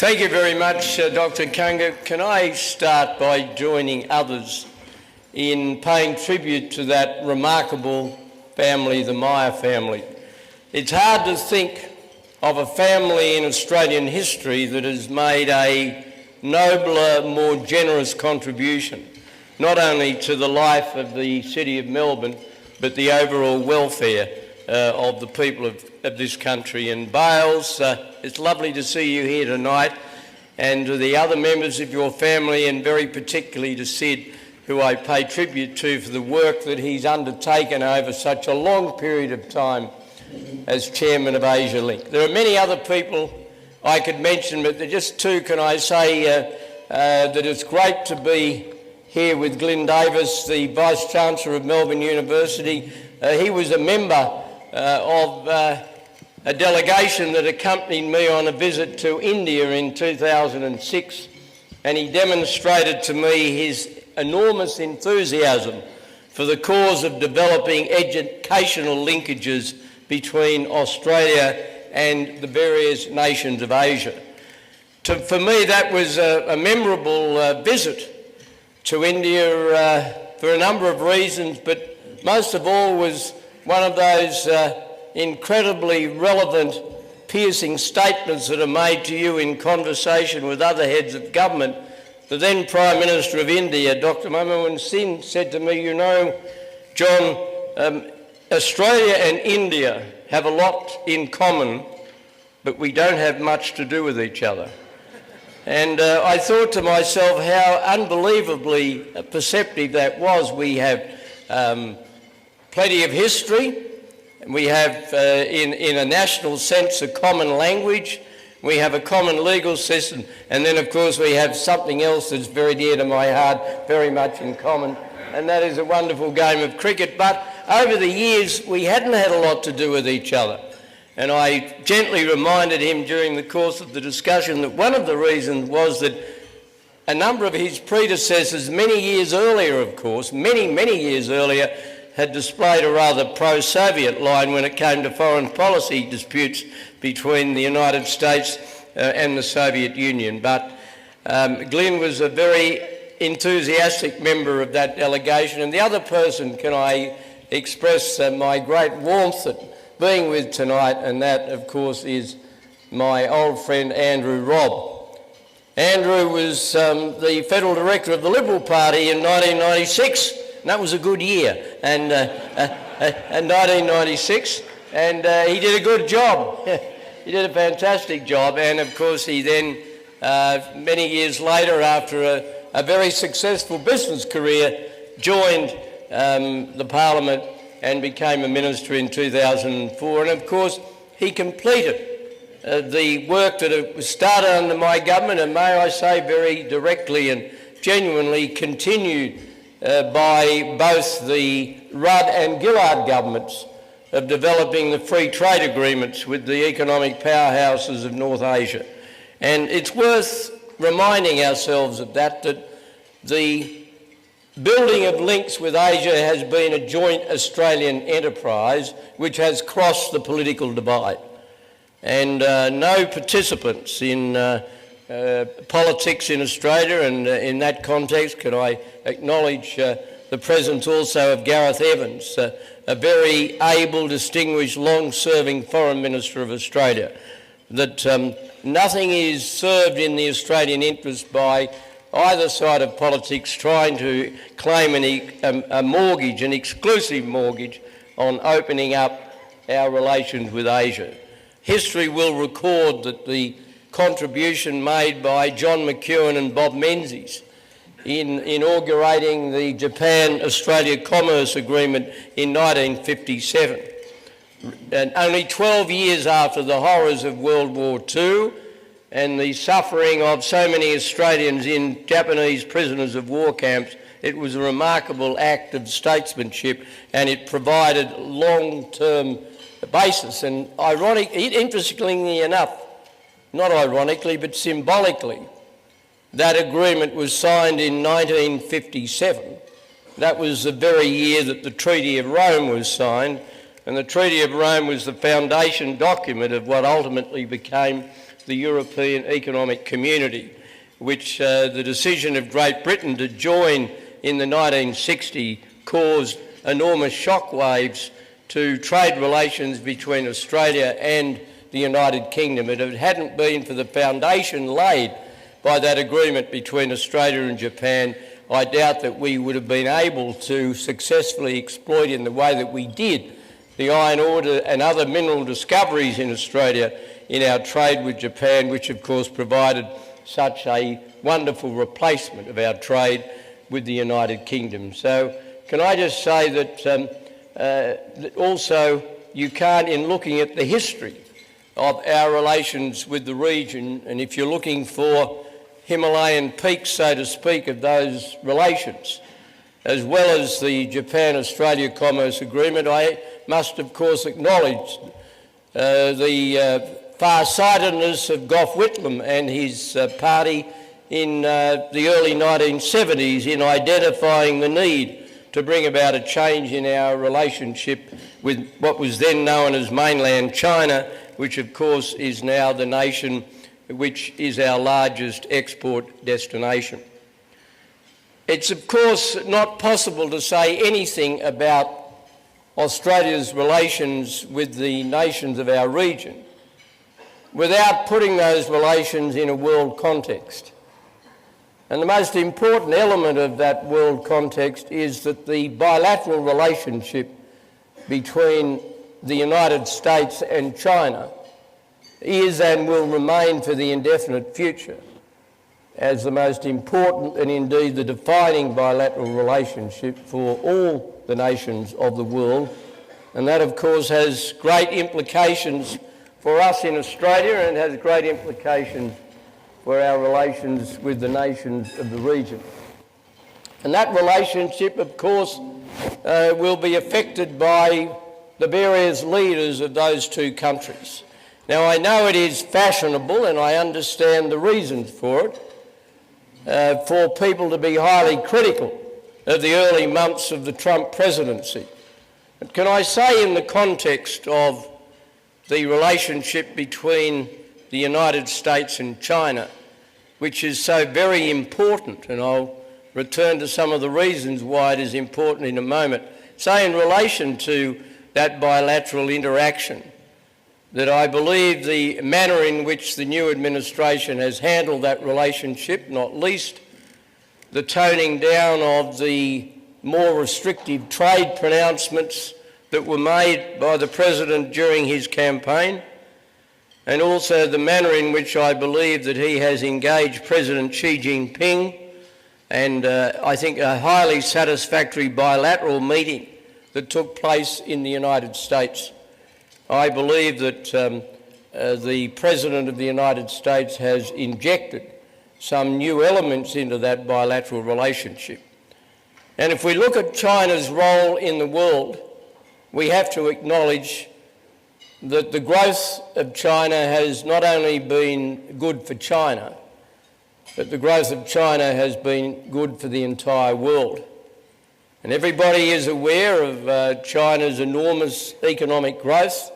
Thank you very much, Dr. Kunga. Can I start by joining others in paying tribute to that remarkable family, the Meyer family. It's hard to think of a family in Australian history that has made a nobler, more generous contribution, not only to the life of the city of Melbourne, but the overall welfare of the people of this country. And Bales, it's lovely to see you here tonight, and to the other members of your family, and very particularly to Sid, who I pay tribute to for the work that he's undertaken over such a long period of time as chairman of Asialink. There are many other people I could mention, but there are just two. Can I say that it's great to be here with Glyn Davis, the Vice-Chancellor of Melbourne University. He was a member of a delegation that accompanied me on a visit to India in 2006, and he demonstrated to me his enormous enthusiasm for the cause of developing educational linkages between Australia and the various nations of Asia. For me, that was a memorable visit to India for a number of reasons, but most of all was one of those incredibly relevant, piercing statements that are made to you in conversation with other heads of government. The then Prime Minister of India, Dr. Manmohan Singh, said to me, "You know, John, Australia and India have a lot in common, but we don't have much to do with each other." And I thought to myself how unbelievably perceptive that was. We have plenty of history. We have, in a national sense, a common language. We have a common legal system. And then, of course, we have something else that's very dear to my heart, very much in common, and that is a wonderful game of cricket. But over the years, we hadn't had a lot to do with each other. And I gently reminded him during the course of the discussion that one of the reasons was that a number of his predecessors, many years earlier, of course, many years earlier, had displayed a rather pro-Soviet line when it came to foreign policy disputes between the United States and the Soviet Union. But Glyn was a very enthusiastic member of that delegation. And the other person, can I express my great warmth at being with tonight, and that, of course, is my old friend Andrew Robb. Andrew was the Federal Director of the Liberal Party in 1996. And that was a good year, and 1996, and he did a good job. He did a fantastic job, and of course he then, many years later, after a very successful business career, joined the Parliament and became a minister in 2004. And of course he completed the work that was started under my government, and may I say very directly and genuinely continued by both the Rudd and Gillard governments of developing the free trade agreements with the economic powerhouses of North Asia. And it's worth reminding ourselves of that the building of links with Asia has been a joint Australian enterprise which has crossed the political divide. And no participants in politics in Australia, and in that context can I acknowledge the presence also of Gareth Evans, a very able, distinguished, long-serving Foreign Minister of Australia, that nothing is served in the Australian interest by either side of politics trying to claim a mortgage, an exclusive mortgage, on opening up our relations with Asia. History will record that the contribution made by John McEwen and Bob Menzies in inaugurating the Japan-Australia Commerce Agreement in 1957, and only 12 years after the horrors of World War II and the suffering of so many Australians in Japanese prisoners of war camps. It was a remarkable act of statesmanship, and it provided long-term basis. And interestingly enough, not ironically, but symbolically, that agreement was signed in 1957. That was the very year that the Treaty of Rome was signed, and the Treaty of Rome was the foundation document of what ultimately became the European Economic Community, which the decision of Great Britain to join in the 1960s caused enormous shockwaves to trade relations between Australia and the United Kingdom. And if it hadn't been for the foundation laid by that agreement between Australia and Japan, I doubt that we would have been able to successfully exploit in the way that we did the iron ore and other mineral discoveries in Australia in our trade with Japan, which of course provided such a wonderful replacement of our trade with the United Kingdom. So can I just say that also you can't, in looking at the history of our relations with the region, and if you're looking for Himalayan peaks, so to speak, of those relations, as well as the Japan-Australia Commerce Agreement, I must of course acknowledge the far-sightedness of Gough Whitlam and his party in the early 1970s in identifying the need to bring about a change in our relationship with what was then known as mainland China, which of course is now the nation which is our largest export destination. It's of course not possible to say anything about Australia's relations with the nations of our region without putting those relations in a world context. And the most important element of that world context is that the bilateral relationship between the United States and China is and will remain for the indefinite future as the most important and indeed the defining bilateral relationship for all the nations of the world. And that of course has great implications for us in Australia and has great implications for our relations with the nations of the region. And that relationship of course will be affected by the various leaders of those two countries. Now I know it is fashionable, and I understand the reasons for it, for people to be highly critical of the early months of the Trump presidency. But can I say, in the context of the relationship between the United States and China, which is so very important, and I'll return to some of the reasons why it is important in a moment, say in relation to that bilateral interaction, that I believe the manner in which the new administration has handled that relationship, not least the toning down of the more restrictive trade pronouncements that were made by the President during his campaign, and also the manner in which I believe that he has engaged President Xi Jinping, and I think a highly satisfactory bilateral meeting that took place in the United States. I believe that the President of the United States has injected some new elements into that bilateral relationship. And if we look at China's role in the world, we have to acknowledge that the growth of China has not only been good for China, but the growth of China has been good for the entire world. And everybody is aware of China's enormous economic growth,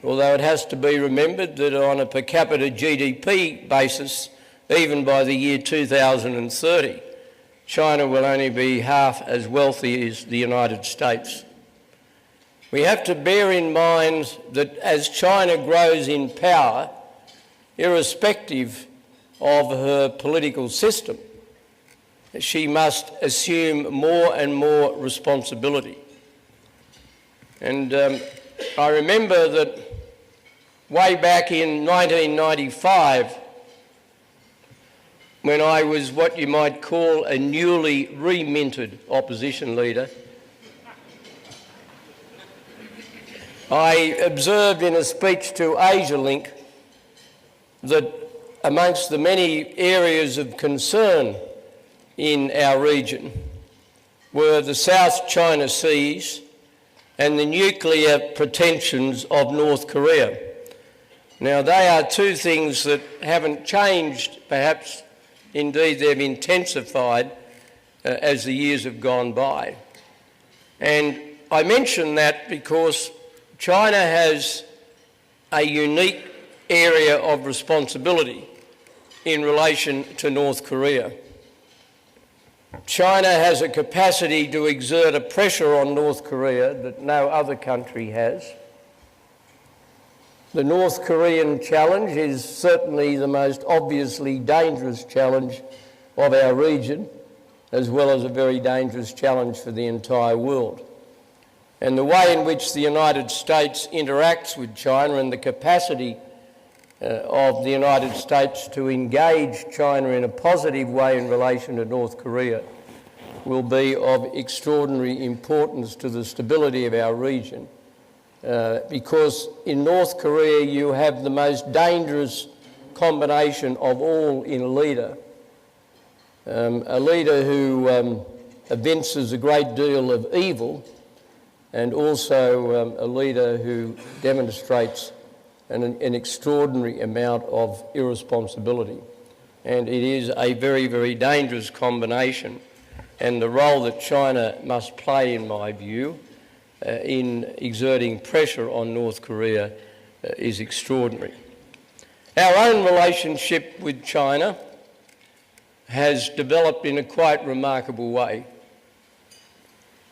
although it has to be remembered that on a per capita GDP basis, even by the year 2030, China will only be half as wealthy as the United States. We have to bear in mind that as China grows in power, irrespective of her political system, she must assume more and more responsibility. And I remember that way back in 1995, when I was what you might call a newly reminted opposition leader, I observed in a speech to Asialink that amongst the many areas of concern in our region were the South China Seas and the nuclear pretensions of North Korea. Now, they are two things that haven't changed, perhaps indeed they've intensified as the years have gone by. And I mention that because China has a unique area of responsibility in relation to North Korea. China has a capacity to exert a pressure on North Korea that no other country has. The North Korean challenge is certainly the most obviously dangerous challenge of our region, as well as a very dangerous challenge for the entire world. And the way in which the United States interacts with China and the capacity of the United States to engage China in a positive way in relation to North Korea will be of extraordinary importance to the stability of our region, because in North Korea you have the most dangerous combination of all in a leader who evinces a great deal of evil, and also a leader who demonstrates an extraordinary amount of irresponsibility. And it is a very, very dangerous combination. And the role that China must play, in my view, in exerting pressure on North Korea is extraordinary. Our own relationship with China has developed in a quite remarkable way.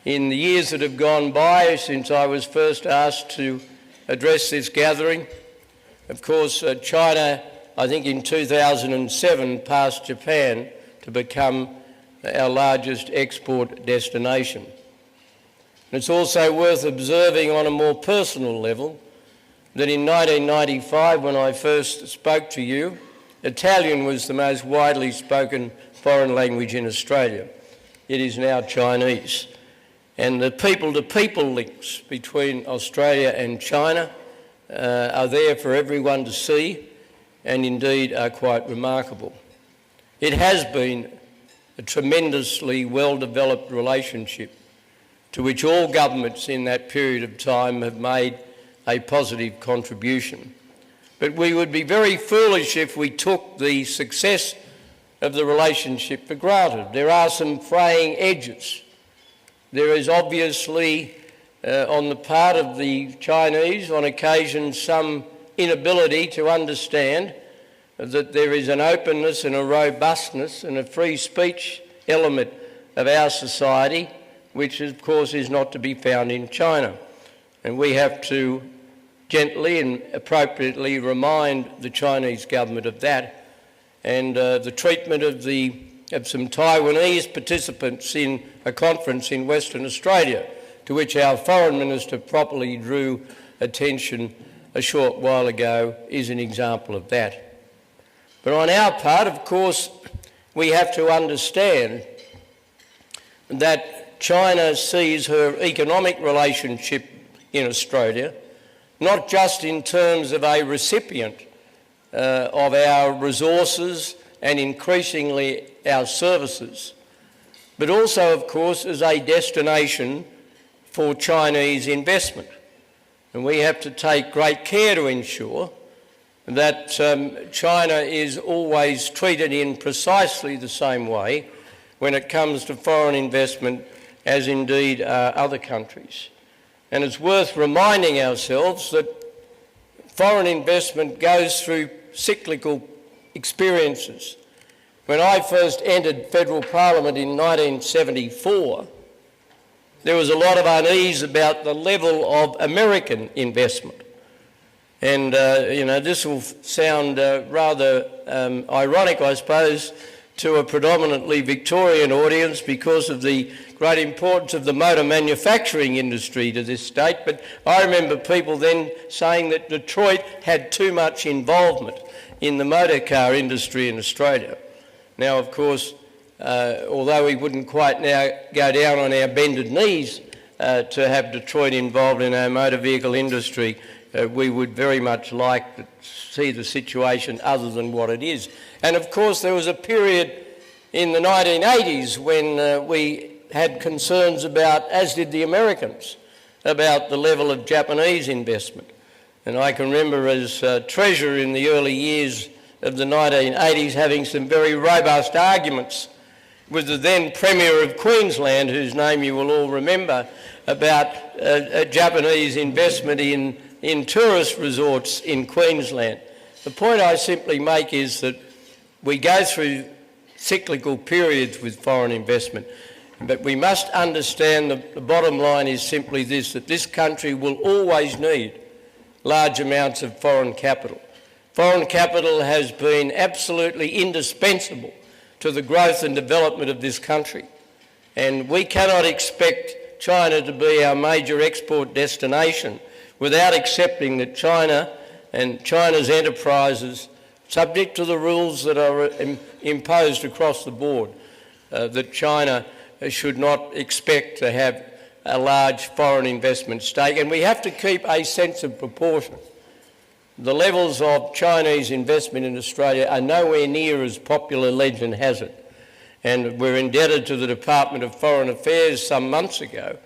In the years that have gone by since I was first asked to address this gathering, of course, China, I think in 2007, passed Japan to become our largest export destination. And it's also worth observing on a more personal level that in 1995, when I first spoke to you, Italian was the most widely spoken foreign language in Australia. It is now Chinese. And the people-to-people links between Australia and China are there for everyone to see, and indeed are quite remarkable. It has been a tremendously well-developed relationship to which all governments in that period of time have made a positive contribution. But we would be very foolish if we took the success of the relationship for granted. There are some fraying edges. There is obviously, on the part of the Chinese, on occasion, some inability to understand that there is an openness and a robustness and a free speech element of our society, which of course is not to be found in China. And we have to gently and appropriately remind the Chinese government of that. And the treatment of some Taiwanese participants in a conference in Western Australia, to which our Foreign Minister properly drew attention a short while ago, is an example of that. But on our part, of course, we have to understand that China sees her economic relationship in Australia not just in terms of a recipient of our resources and increasingly our services, but also, of course, as a destination for Chinese investment. And we have to take great care to ensure that China is always treated in precisely the same way when it comes to foreign investment as indeed are other countries. And it's worth reminding ourselves that foreign investment goes through cyclical experiences. When I first entered federal parliament in 1974, there was a lot of unease about the level of American investment. And, this will sound rather ironic, I suppose, to a predominantly Victorian audience because of the great importance of the motor manufacturing industry to this state. But I remember people then saying that Detroit had too much involvement in the motor car industry in Australia. Now, of course, although we wouldn't quite now go down on our bended knees to have Detroit involved in our motor vehicle industry, we would very much like to see the situation other than what it is. And of course there was a period in the 1980s when we had concerns about, as did the Americans, about the level of Japanese investment. And I can remember as Treasurer in the early years of the 1980s having some very robust arguments with the then Premier of Queensland, whose name you will all remember, about Japanese investment in tourist resorts in Queensland. The point I simply make is that we go through cyclical periods with foreign investment, but we must understand the bottom line is simply this, that this country will always need large amounts of foreign capital. Foreign capital has been absolutely indispensable to the growth and development of this country, and we cannot expect China to be our major export destination without accepting that China and China's enterprises, subject to the rules that are imposed across the board, that China should not expect to have a large foreign investment stake. And we have to keep a sense of proportion. The levels of Chinese investment in Australia are nowhere near as popular legend has it. And we're indebted to the Department of Foreign Affairs some months ago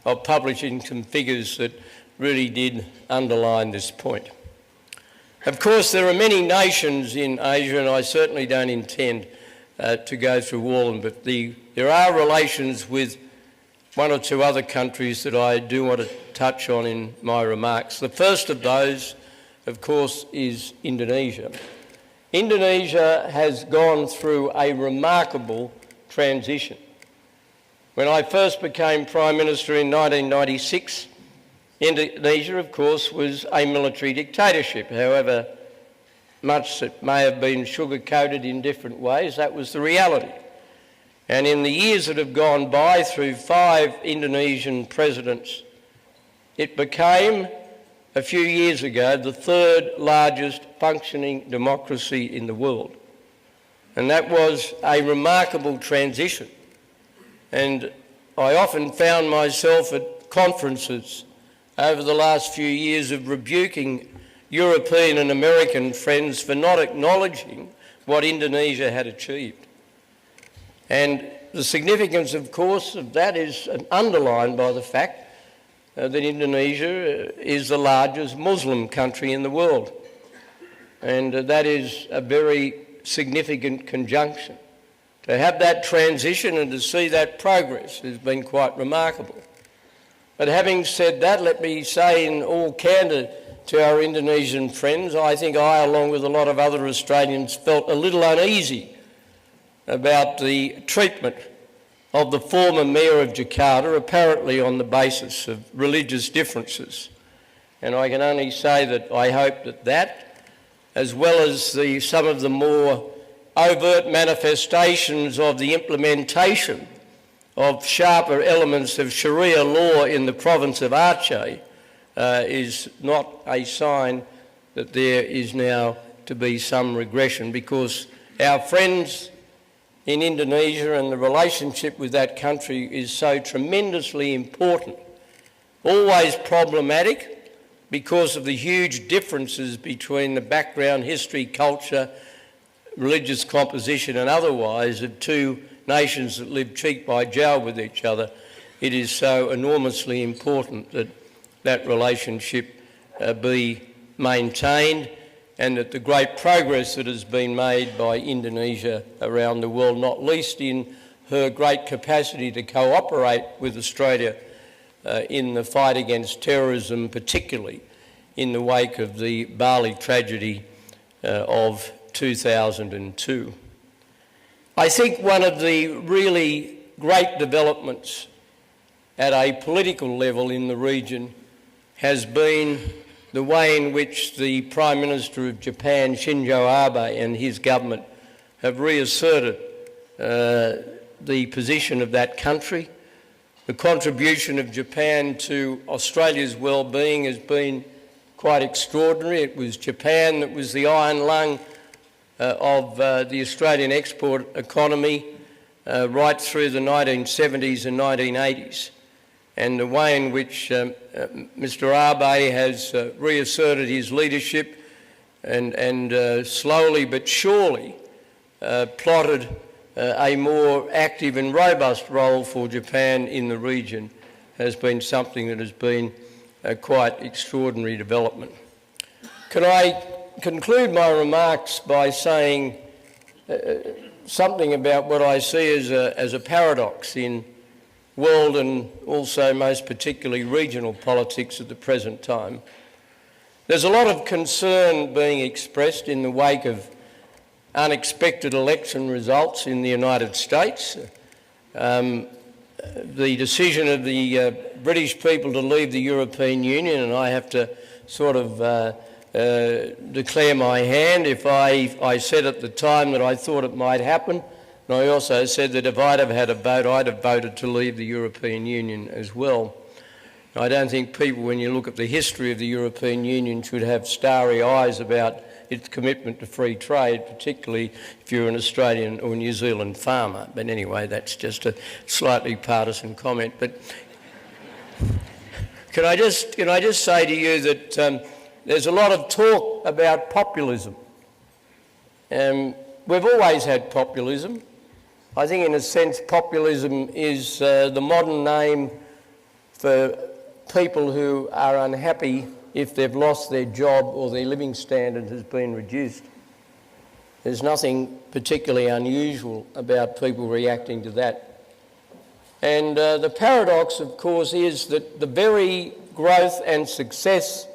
of publishing some figures that really did underline this point. Of course, there are many nations in Asia, and I certainly don't intend to go through all of them, but there are relations with one or two other countries that I do want to touch on in my remarks. The first of those, of course, is Indonesia. Indonesia has gone through a remarkable transition. When I first became Prime Minister in 1996, Indonesia, of course, was a military dictatorship. However much it may have been sugar-coated in different ways, that was the reality. And in the years that have gone by, through 5 Indonesian presidents, it became, a few years ago, the 3rd largest functioning democracy in the world. And that was a remarkable transition. And I often found myself at conferences over the last few years of rebuking European and American friends for not acknowledging what Indonesia had achieved. And the significance, of course, of that is underlined by the fact that Indonesia is the largest Muslim country in the world. And that is a very significant conjunction. To have that transition and to see that progress has been quite remarkable. But having said that, let me say in all candour to our Indonesian friends, I think I, along with a lot of other Australians, felt a little uneasy about the treatment of the former mayor of Jakarta, apparently on the basis of religious differences. And I can only say that I hope that, as well as some of the more overt manifestations of the implementation of sharper elements of Sharia law in the province of Aceh, is not a sign that there is now to be some regression, because our friends in Indonesia and the relationship with that country is so tremendously important, always problematic because of the huge differences between the background, history, culture, religious composition and otherwise of two nations that live cheek by jowl with each other. It is so enormously important that that relationship be maintained, and that the great progress that has been made by Indonesia around the world, not least in her great capacity to cooperate with Australia in the fight against terrorism, particularly in the wake of the Bali tragedy of 2002. I think one of the really great developments at a political level in the region has been the way in which the Prime Minister of Japan, Shinzo Abe, and his government have reasserted the position of that country. The contribution of Japan to Australia's well-being has been quite extraordinary. It was Japan that was the iron lung of the Australian export economy right through the 1970s and 1980s. And the way in which Mr Abe has reasserted his leadership and slowly but surely plotted a more active and robust role for Japan in the region has been something that has been a quite extraordinary development. Can I conclude my remarks by saying something about what I see as a paradox in world and also most particularly regional politics at the present time? There's a lot of concern being expressed in the wake of unexpected election results in the United States. The decision of the British people to leave the European Union, and I have to sort of declare my hand. If I said at the time that I thought it might happen, and I also said that if I'd have had a vote, I'd have voted to leave the European Union as well. I don't think people, when you look at the history of the European Union, should have starry eyes about its commitment to free trade, particularly if you're an Australian or New Zealand farmer. But anyway, that's just a slightly partisan comment. But can I just say to you that there's a lot of talk about populism. We've always had populism. I think in a sense populism is the modern name for people who are unhappy if they've lost their job or their living standard has been reduced. There's nothing particularly unusual about people reacting to that. And the paradox, of course, is that the very growth and success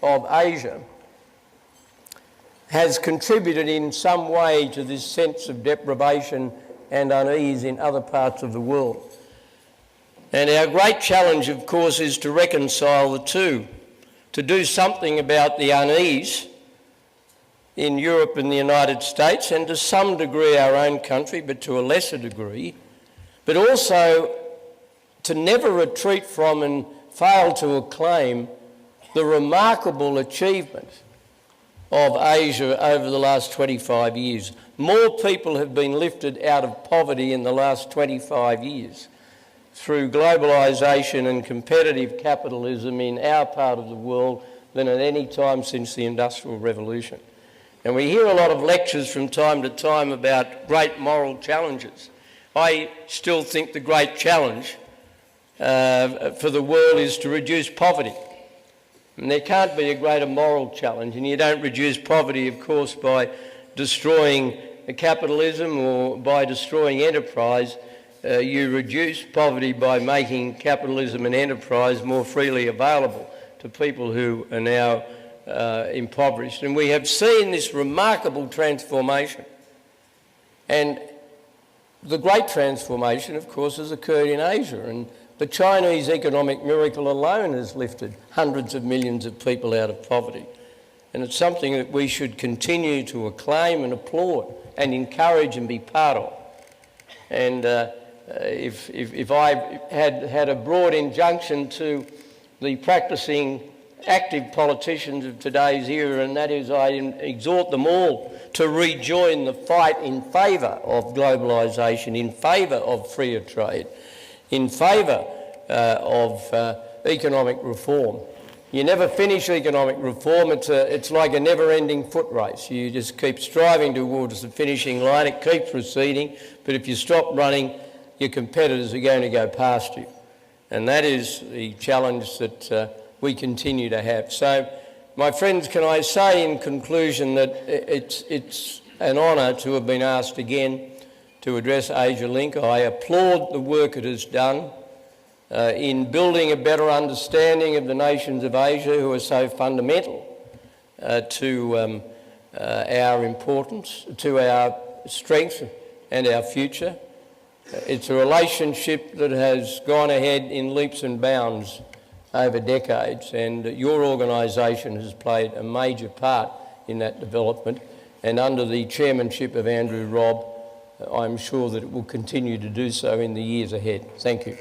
of Asia has contributed in some way to this sense of deprivation and unease in other parts of the world. And our great challenge, of course, is to reconcile the two, to do something about the unease in Europe and the United States, and to some degree our own country, but to a lesser degree, but also to never retreat from and fail to acclaim the remarkable achievement of Asia over the last 25 years. More people have been lifted out of poverty in the last 25 years through globalisation and competitive capitalism in our part of the world than at any time since the Industrial Revolution. And we hear a lot of lectures from time to time about great moral challenges. I still think the great challenge for the world is to reduce poverty. And there can't be a greater moral challenge, and you don't reduce poverty, of course, by destroying capitalism or by destroying enterprise. You reduce poverty by making capitalism and enterprise more freely available to people who are now impoverished. And we have seen this remarkable transformation. And the great transformation, of course, has occurred in Asia. And the Chinese economic miracle alone has lifted hundreds of millions of people out of poverty. And it's something that we should continue to acclaim and applaud and encourage and be part of. And if I had a broad injunction to the practising active politicians of today's era, and that is I exhort them all to rejoin the fight in favour of globalisation, in favour of freer trade, in favour of economic reform. You never finish economic reform. It's like a never-ending foot race. You just keep striving towards the finishing line. It keeps receding, but if you stop running, your competitors are going to go past you. And that is the challenge that we continue to have. So, my friends, can I say in conclusion that it's an honour to have been asked again to address Asialink. I applaud the work it has done in building a better understanding of the nations of Asia, who are so fundamental to our importance, to our strength and our future. It's a relationship that has gone ahead in leaps and bounds over decades, and your organisation has played a major part in that development, and under the chairmanship of Andrew Robb, I'm sure that it will continue to do so in the years ahead. Thank you.